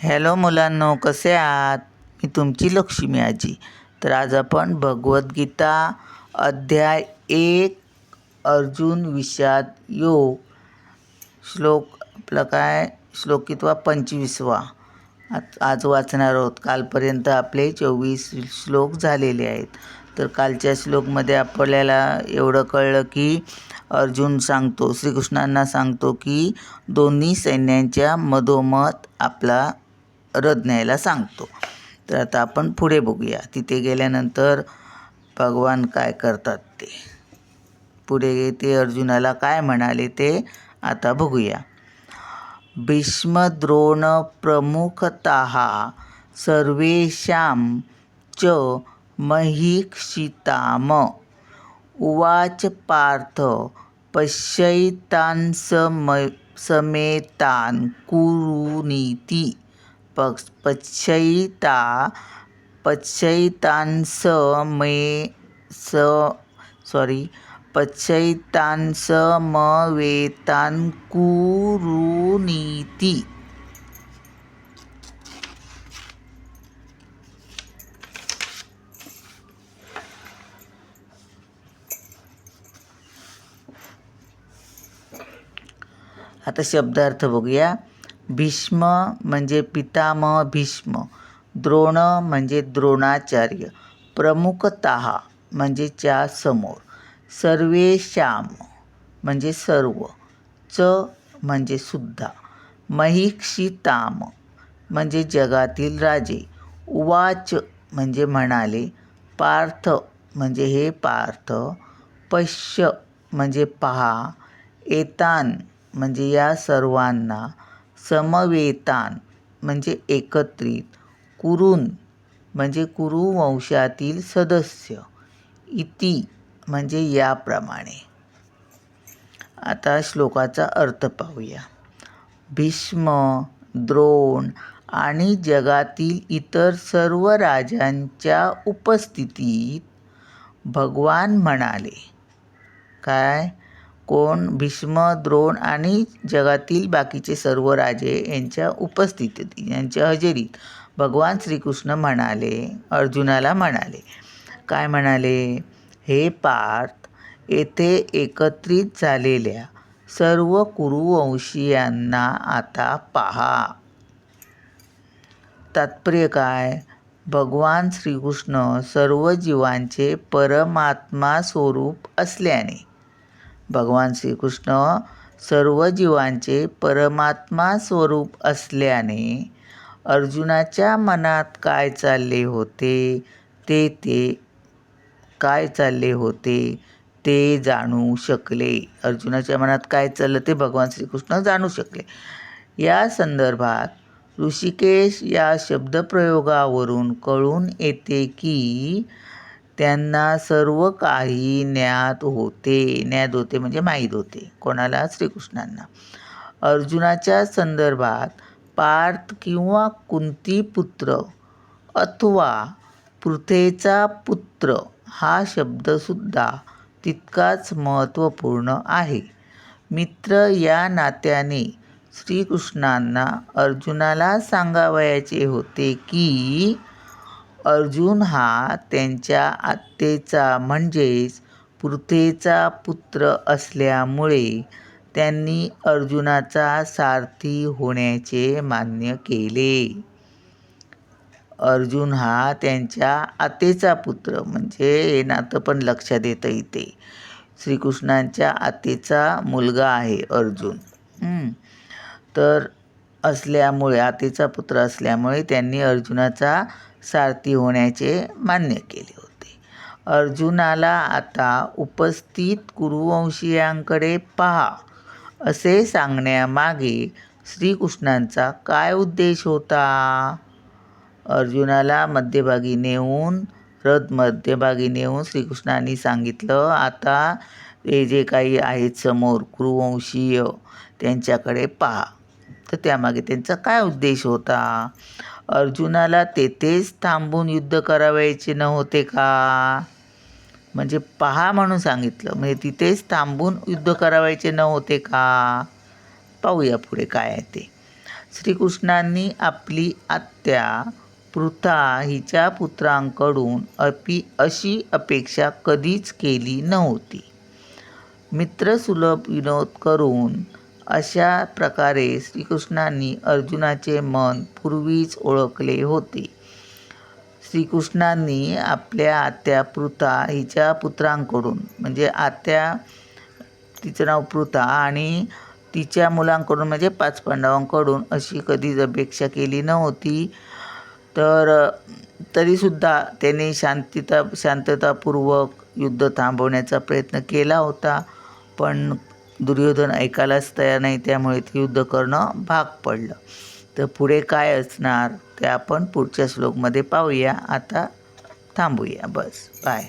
Hello मुलांनो, कसे आहात? मी तुमची लक्ष्मी आजी. तर आज आपण भगवद्गीता अध्याय 1 अर्जुन विषाद योग श्लोक आपला काय श्लोक कितवा 25वा आज वाचणार आहोत. कालपर्यंत आपले 24 श्लोक झालेले आहेत. तर कालच्या श्लोकमध्ये आपल्याला एवढं कळलं की अर्जुन सांगतो, श्रीकृष्णांना सांगतो की दोन्ही सैन्यांच्या मधोमध आपला रथ न्यायला सांगतो. तर आता आपण पुढे बघूया. तिथे गेल्यानंतर भगवान काय करतात ते. पुढे ते अर्जुनाला काय म्हणाले ते आता बघूया. भीष्म द्रोण प्रमुखतः सर्वेषां च महीक्षिताम उवाच पार्थ पश्यैतान् समेतान् कुरूनीति पश्यैतान् समवेतान् कुरूनीति. आता शब्दार्थ बघूया. भीष्म म्हणजे पितामह भीष्म, द्रोण म्हणजे द्रोणाचार्य, प्रमुखतः म्हणजे च्या समोर, सर्वेषां म्हणजे सर्व, च म्हणजे सुद्धा, महीक्षिताम म्हणजे जगातील राजे, उवाच म्हणजे म्हणाले, पार्थ म्हणजे हे पार्थ, पश्य म्हणजे पहा, एतान म्हणजे या सर्वांना, समवेतान म्हणजे एकत्रित, कुरुन म्हणजे कुरु वंशातील सदस्य, इति म्हणजे याप्रमाणे. आता श्लोकाचा अर्थ पाहूया. भीष्म, द्रोण आणि जगातील इतर सर्व राजांच्या उपस्थितीत भगवान म्हणाले. काय? कोण? भीष्म, द्रोण आणि जगातील बाकीचे सर्व राजे यांच्या उपस्थितीत, यांच्या हजेरीत भगवान श्रीकृष्ण म्हणाले, अर्जुनाला म्हणाले. काय म्हणाले? हे पार्थ, येथे एकत्रित झालेल्या सर्व कुरुवंशीयांना आता पहा. तात्पर्य काय? भगवान श्रीकृष्ण सर्व जीवांचे परमात्मा स्वरूप असल्याने, भगवान श्रीकृष्ण सर्व जीवांचे परमात्मा स्वरूप असल्याने अर्जुनाच्या मनात काय चालले होते ते जाणू शकले. अर्जुनाच्या मनात काय चाललं ते भगवान श्रीकृष्ण जाणू शकले. या संदर्भात ऋषिकेश या शब्दप्रयोगावरून कळून येते की त्यांना सर्व काही ज्ञात होते म्हणजे माहीत होते. कोणाला? श्रीकृष्णांना. अर्जुनाच्या संदर्भात पार्थ किंवा कुंतीपुत्र अथवा पृथेचा पुत्र हा शब्दसुद्धा तितकाच महत्त्वपूर्ण आहे. मित्र या नात्याने श्रीकृष्णांना अर्जुनाला सांगावयाचे होते की अर्जुन हा त्यांच्या आत्तेचा म्हणजेच पृथेचा पुत्र असल्यामुळे त्यांनी अर्जुनाचा सारथी होण्याचे मान्य केले. अर्जुन हा त्यांच्या आत्तेचा पुत्र म्हणजे हे नातं पण लक्षात येतं इथे. श्रीकृष्णांच्या आत्तेचा मुलगा आहे अर्जुन. तर असल्यामुळे आत्तेचा पुत्र असल्यामुळे त्यांनी अर्जुनाचा सारथी होण्याचे मान्य केले होते. अर्जुनाला आता उपस्थित कुरुवंशीयांकडे पहा असे सांगण्यामागे श्रीकृष्णांचा काय उद्देश होता? अर्जुनाला मध्यभागी नेऊन श्रीकृष्णांनी सांगितलं, आता हे जे काही आहेत समोर कुरुवंशीय त्यांच्याकडे पहा. तर त्यामागे त्यांचा काय उद्देश होता? अर्जुनाला तेथेच थांबून युद्ध करावयाचे नव्हते का? म्हणजे पहा म्हणून सांगितलं, म्हणजे तिथेच थांबून युद्ध करावयाचे नव्हते का? पाहूया पुढे काय आहे ते. श्रीकृष्णांनी आपली आत्या पृथा हिच्या पुत्रांकडून अशी अपेक्षा कधीच केली नव्हती. मित्रसुलभ विनोद करून अशा प्रकारे श्रीकृष्णांनी अर्जुनाचे मन पूर्वीच ओळखले होते. श्रीकृष्णांनी आपल्या आत्या पृथा हिच्या पुत्रांकडून म्हणजे आत्या तिचं नाव पृथा आणि तिच्या मुलांकडून म्हणजे 5 पांडवांकडून अशी कधीच अपेक्षा केली नव्हती. तरीसुद्धा त्यांनी शांततापूर्वक युद्ध थांबवण्याचा प्रयत्न केला होता, पण दुर्योधन ऐकायलाच तयार नाही, त्यामुळे ते युद्ध करणं भाग पडलं. तर पुढे काय असणार ते आपण पुढच्या श्लोकमध्ये पाहूया. आता थांबूया. बस, बाय.